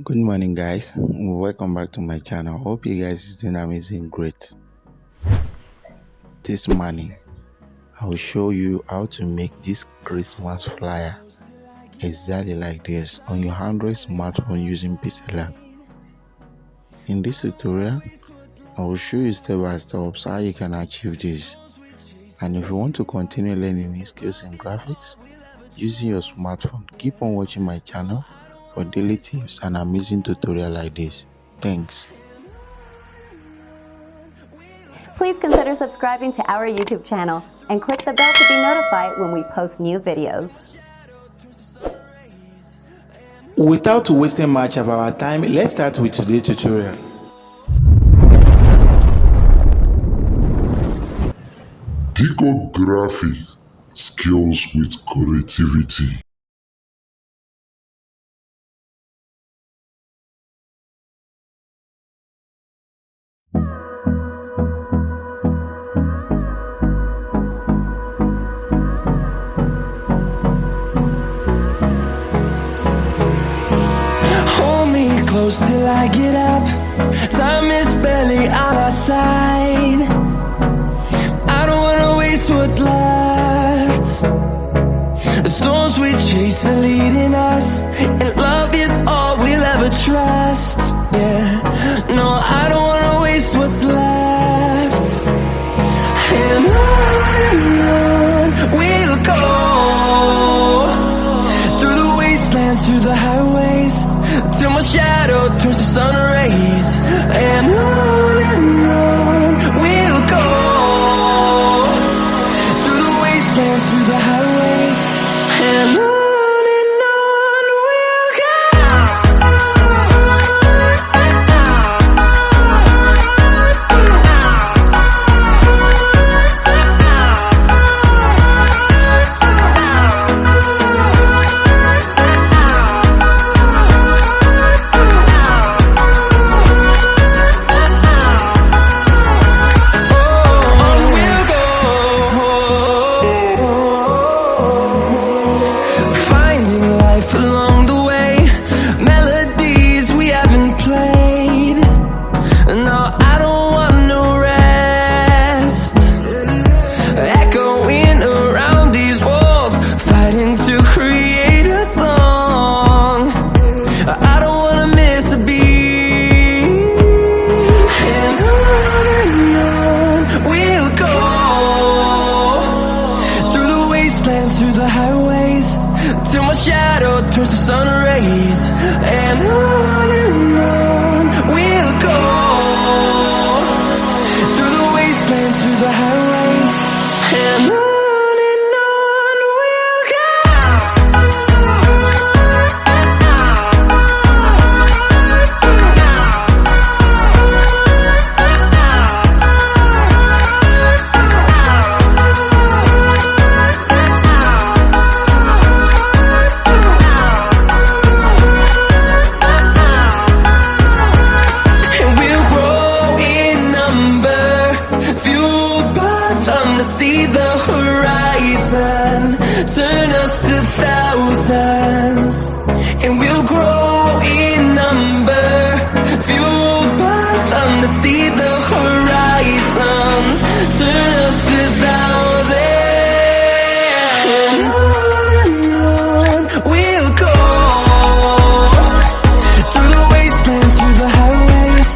Good morning, guys. Welcome back to my channel. Hope you guys is doing amazing, great. This morning I will show you how to make this Christmas flyer exactly like this on your Android smartphone using Pixellab. In this tutorial I will show you step by step how you can achieve this. And if you want to continue learning new skills in graphics using your smartphone, keep on watching my channel for daily tips and amazing tutorial like this. Thanks. Please consider subscribing to our YouTube channel and click the bell to be notified when we post new videos. Without wasting much of our time, let's start with today's tutorial. Diko Graphics, skills with creativity. Hold me close till I get up. Time is barely on our side. I don't wanna waste what's left. The storms we chase are leading us, and love is all we'll ever trust. Yeah, no, I don't wanna waste what's left. And on we'll go, through the wastelands, through the highways, till my shadow turns to sun rays. And on we'll go, through the wastelands, through the highways, and on we'll go. Through the highways, till my shadow turns to sun rays. And on we'll go, through the wastelands, through the highways, and on we'll go. See the horizon turn us to thousands, and we'll grow in number, fueled by them to see the horizon turn us to thousands. And on we'll go, through the wastelands, through the highways,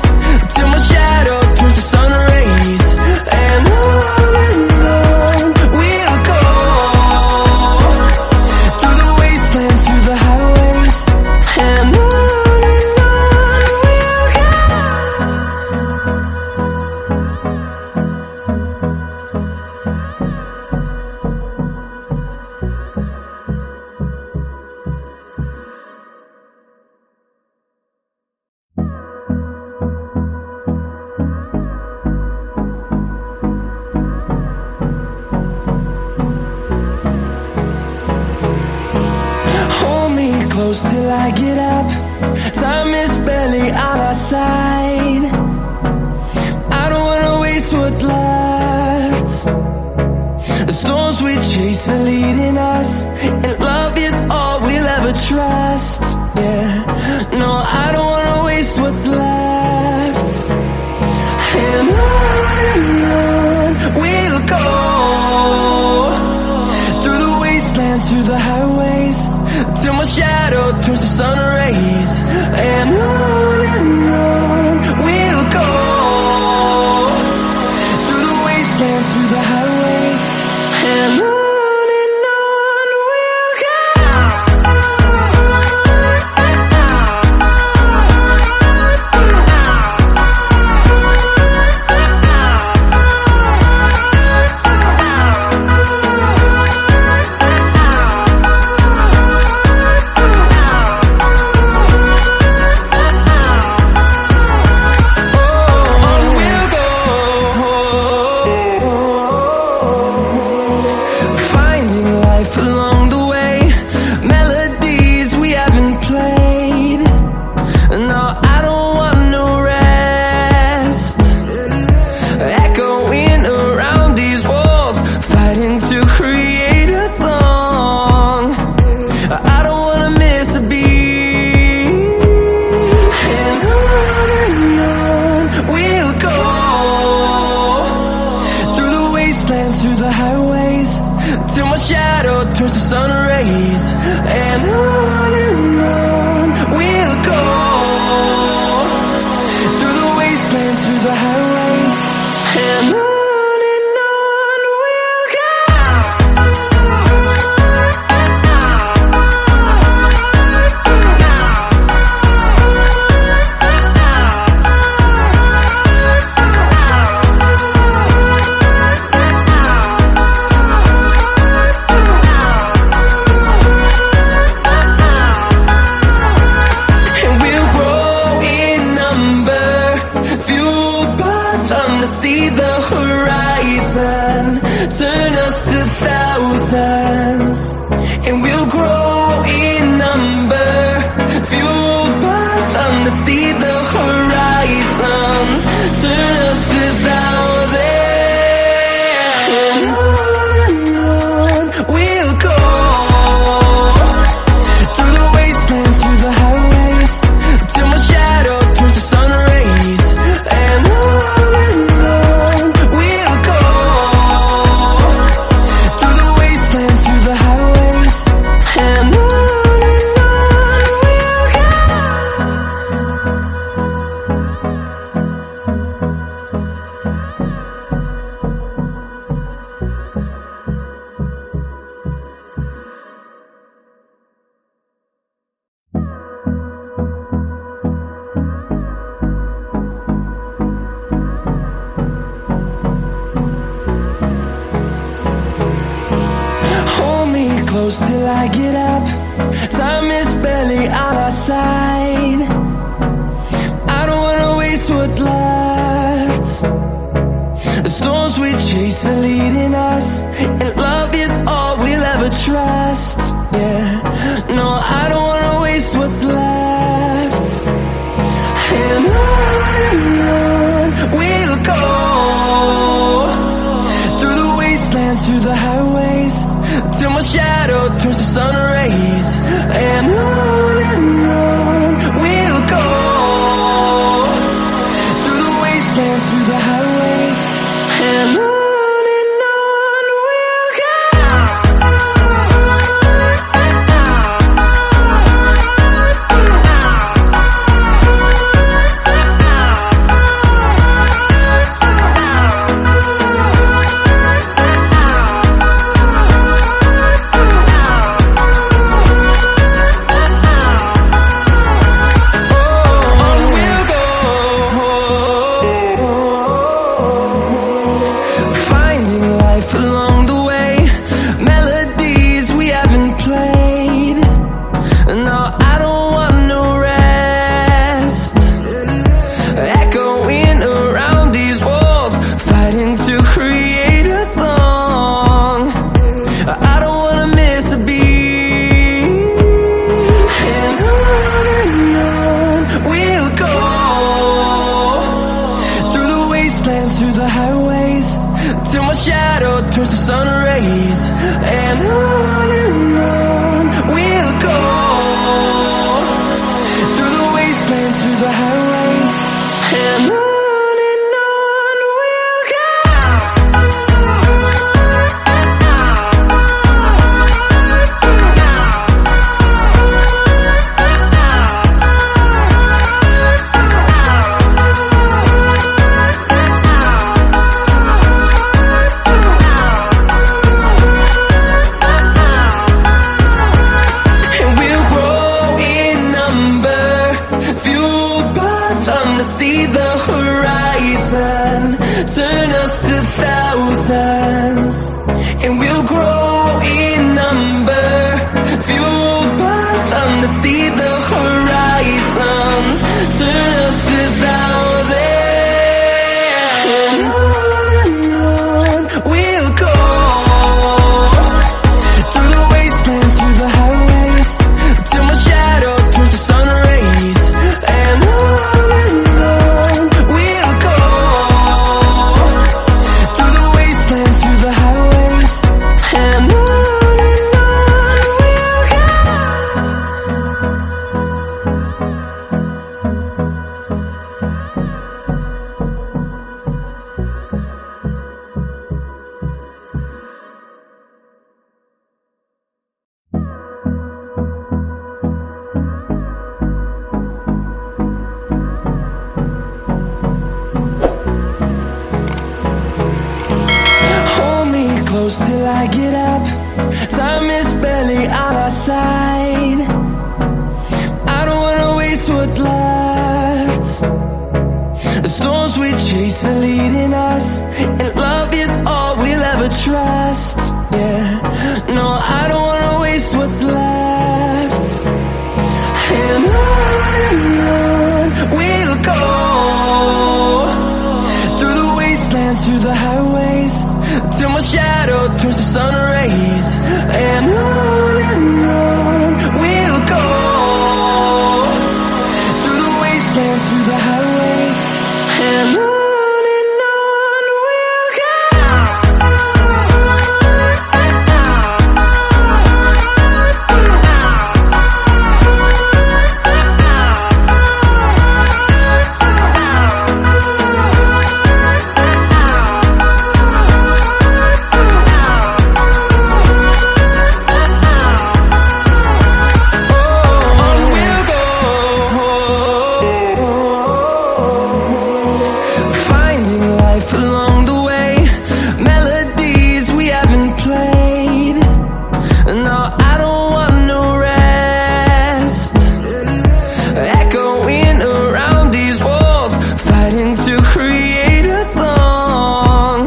till my shadow turns to sun rays. And close till I get up. Time is barely on our side. I don't wanna waste what's left. The storms we chase are leading us, and love is all we'll ever trust. Yeah, no, I don't waste what's left. And on we'll go, through the wastelands, through the highways, till my shadow turns to sun rays. And on we'll go, through the wastelands, through the highways, and on we'll go. Through the highways, till my shadow turns to sun rays. And on we'll go, through the wastelands, through the highways, and on we'll go. See the horizon, turn us to thousands, and we'll grow in number, fueled by them to see the horizon, turn us to thousands, and on we'll go, through the wastelands, through the highways, till my shadow turns to sun rays, and on close till I get up. Time is barely on our side. I don't wanna waste what's left. The storms we chase are leading us, and love is all we'll ever trust. Yeah, no, I don't wanna waste what's left. And on we'll go, through the wastelands, through the highways, till my shadow turns to sun rays. And on we'll go, through the wastelands, through the highways, and on we'll go. turns to sun rays, and on we'll go, through the wastelands, through the highways. fueled by them to see the horizon, turn us to thousands, and we'll grow in number. Fueled by them to see the horizon, turn us to thousands, and on we'll go, through the wastelands, through the highways, till my shadow turns to sun rays. And on we'll go, through the wastelands, through the highways, and on we'll go. Hold me close till I get up. Time is barely on our side. I don't wanna waste what's left. The storms we chase are leading us, and love is all we'll ever trust. Yeah, no, I don't wanna waste what's left. And on we'll go, through the wastelands, through the highways, till my shadow turns to sun rays. And on we'll go, through the wastelands, through the highways, and on we'll go. Finding life along the way, melodies we haven't played. No, I don't want no rest. Echoing around these walls, fighting to create a song.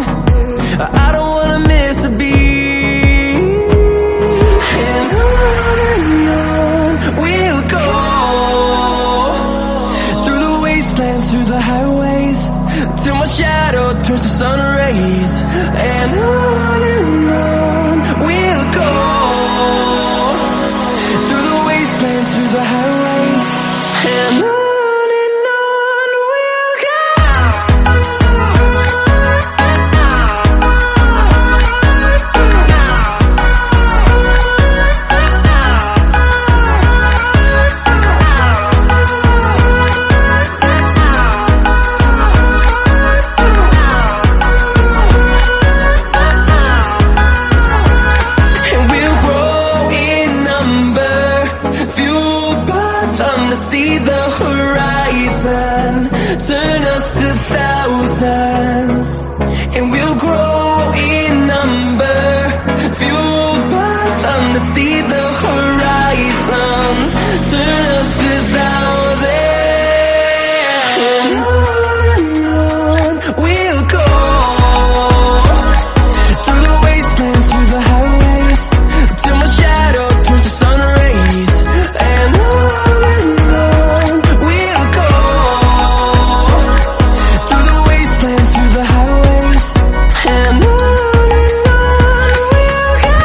I don't wanna miss a beat. And on we'll go, through the wastelands, through the highways, till my shadow turns to sun rays. And on we'll go, through the wastelands, through the highways, and on we'll go. And we'll grow in number, fueled by them to see the horizon, turn us to thousands, and we'll grow in number, fueled by them to see the horizon, turn us to thousands, and on we'll go, through the wastelands, through the highways, till my shadow turns to sun rays. And on we'll go, through the wastelands, through the highways, and on we'll go.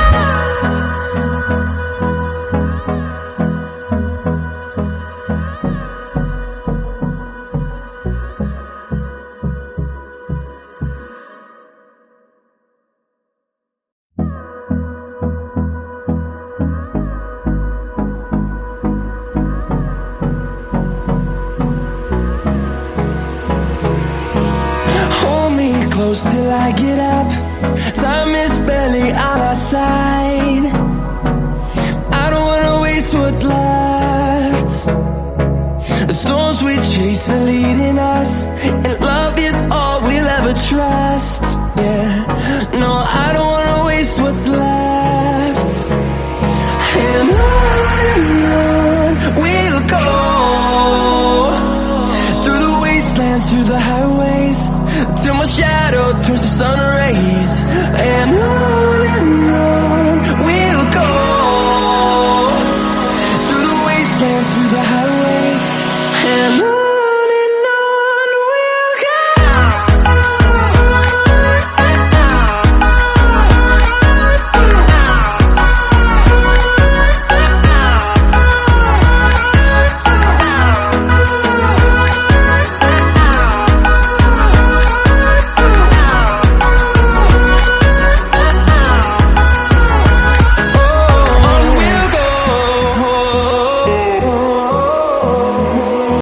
Hold me close till I get up. Time is barely on our side. I don't wanna waste what's left. The storms we chase are leading us, and love is all we'll ever trust. Yeah, no, I don't wanna waste what's left.